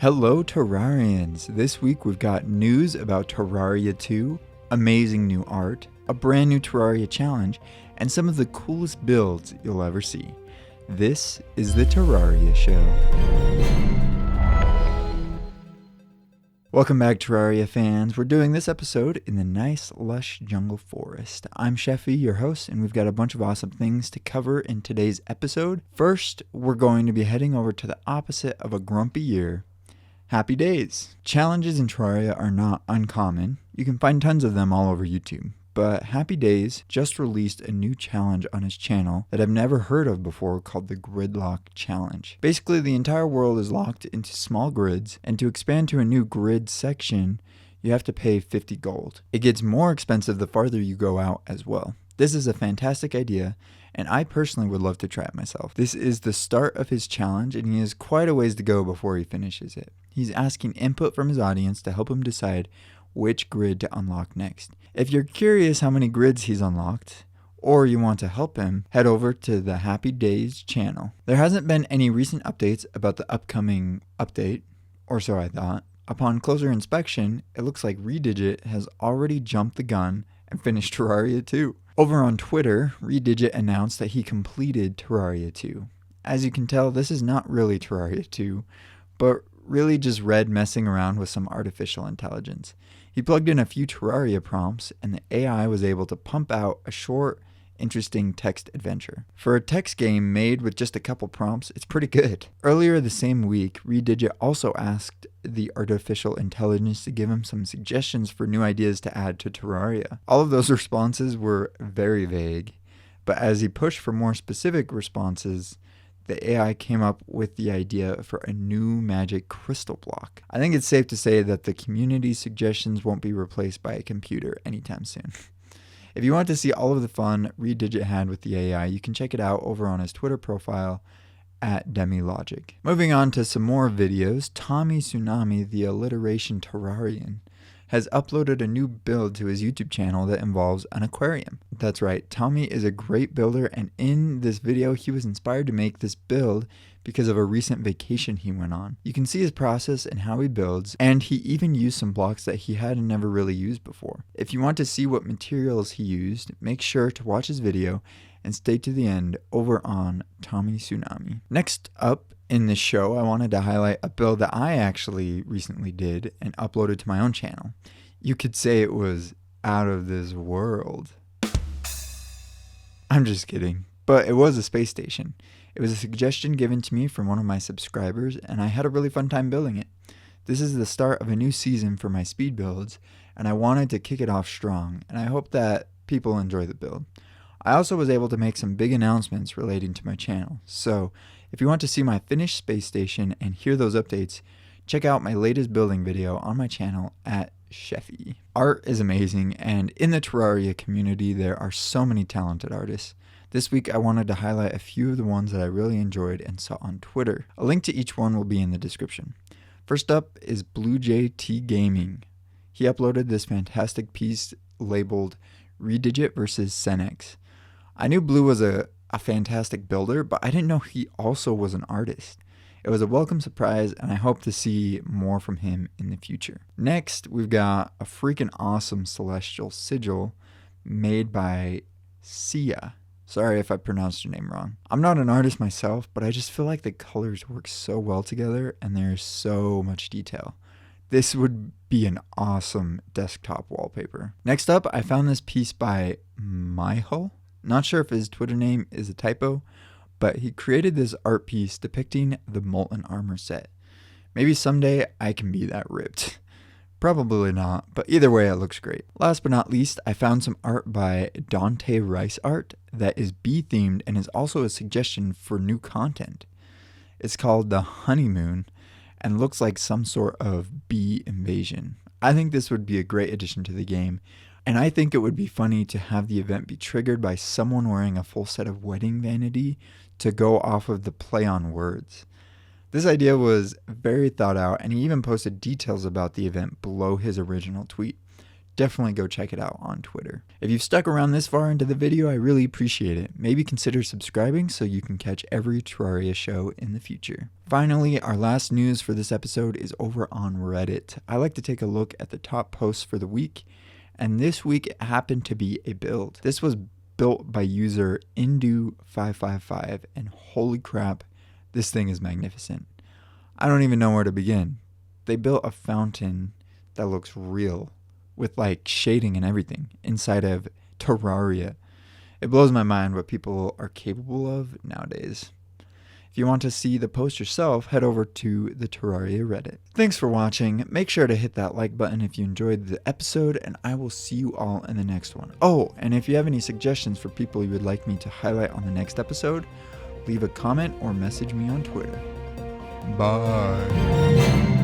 Hello Terrarians! This week we've got news about Terraria 2, amazing new art, a brand new Terraria challenge, and some of the coolest builds you'll ever see. This is the Terraria Show. Welcome back Terraria fans. We're doing this episode in the nice lush jungle forest. I'm Sheffy, your host, and we've got a bunch of awesome things to cover in today's episode. First, we're going to be heading over to the opposite of a grumpy year, HappyDays. Challenges in Terraria are not uncommon. You can find tons of them all over YouTube. But HappyDays just released a new challenge on his channel that I've never heard of before called the Gridlock Challenge. Basically, the entire world is locked into small grids, and to expand to a new grid section, you have to pay 50 gold. It gets more expensive the farther you go out as well. This is a fantastic idea, and I personally would love to try it myself. This is the start of his challenge, and he has quite a ways to go before he finishes it. He's asking input from his audience to help him decide which grid to unlock next. If you're curious how many grids he's unlocked, or you want to help him, head over to the HappyDays channel. There hasn't been any recent updates about the upcoming update, or so I thought. Upon closer inspection, it looks like Redigit has already jumped the gun and finished Terraria 2. Over on Twitter, Redigit announced that he completed Terraria 2. As you can tell, this is not really Terraria 2, but really just Red messing around with some artificial intelligence. He plugged in a few Terraria prompts, and the AI was able to pump out a short, interesting text adventure. For a text game made with just a couple prompts, it's pretty good. Earlier the same week, Redigit also asked the artificial intelligence to give him some suggestions for new ideas to add to Terraria. All of those responses were very vague, but as he pushed for more specific responses, the AI came up with the idea for a new magic crystal block. I think it's safe to say that the community's suggestions won't be replaced by a computer anytime soon. If you want to see all of the fun Redigit had with the AI, you can check it out over on his Twitter profile at DemiLogic. Moving on to some more videos, Tsunami, the alliteration Terrarian, has uploaded a new build to his YouTube channel that involves an aquarium. That's right, Tommy is a great builder, and in this video he was inspired to make this build because of a recent vacation he went on. You can see his process and how he builds, and he even used some blocks that he had never really used before. If you want to see what materials he used, make sure to watch his video and stay to the end over on Tsunami. Next up in this show, I wanted to highlight a build that I actually recently did and uploaded to my own channel. You could say it was out of this world. I'm just kidding, but it was a space station. It was a suggestion given to me from one of my subscribers, and I had a really fun time building it. This is the start of a new season for my speed builds, and I wanted to kick it off strong, and I hope that people enjoy the build. I also was able to make some big announcements relating to my channel, so if you want to see my finished space station and hear those updates, check out my latest building video on my channel at Sheffy. Art is amazing, and in the Terraria community there are so many talented artists. This week I wanted to highlight a few of the ones that I really enjoyed and saw on Twitter. A link to each one will be in the description. First up is Blue JT Gaming. He uploaded this fantastic piece labeled Redigit vs. Senex. I knew Blue was a fantastic builder, but I didn't know he also was an artist. It was a welcome surprise, and I hope to see more from him in the future. Next, we've got a freaking awesome celestial sigil made by Sia. Sorry if I pronounced your name wrong. I'm not an artist myself, but I just feel like the colors work so well together, and there's so much detail. This would be an awesome desktop wallpaper. Next up, I found this piece by Myhull. Not sure if his Twitter name is a typo, but he created this art piece depicting the Molten Armor set. Maybe someday I can be that ripped. Probably not, but either way it looks great. Last but not least, I found some art by Dante Rice Art that is bee themed and is also a suggestion for new content. It's called The Honeymoon and looks like some sort of bee invasion. I think this would be a great addition to the game. And I think it would be funny to have the event be triggered by someone wearing a full set of wedding vanity to go off of the play on words. This idea was very thought out, and he even posted details about the event below his original tweet. definitely go check it out on Twitter. If you've stuck around this far into the video, I really appreciate it. Maybe consider subscribing so you can catch every Terraria show in the future. Finally, our last news for this episode is over on Reddit. I like to take a look at the top posts for the week, and this week it happened to be a build. This was built by user Indu555, and holy crap, this thing is magnificent. I don't even know where to begin. They built a fountain that looks real, with like shading and everything inside of Terraria. It blows my mind what people are capable of nowadays. If you want to see the post yourself, head over to the Terraria Reddit. Thanks for watching. Make sure to hit that like button if you enjoyed the episode, and I will see you all in the next one. Oh, and if you have any suggestions for people you would like me to highlight on the next episode, leave a comment or message me on Twitter. Bye.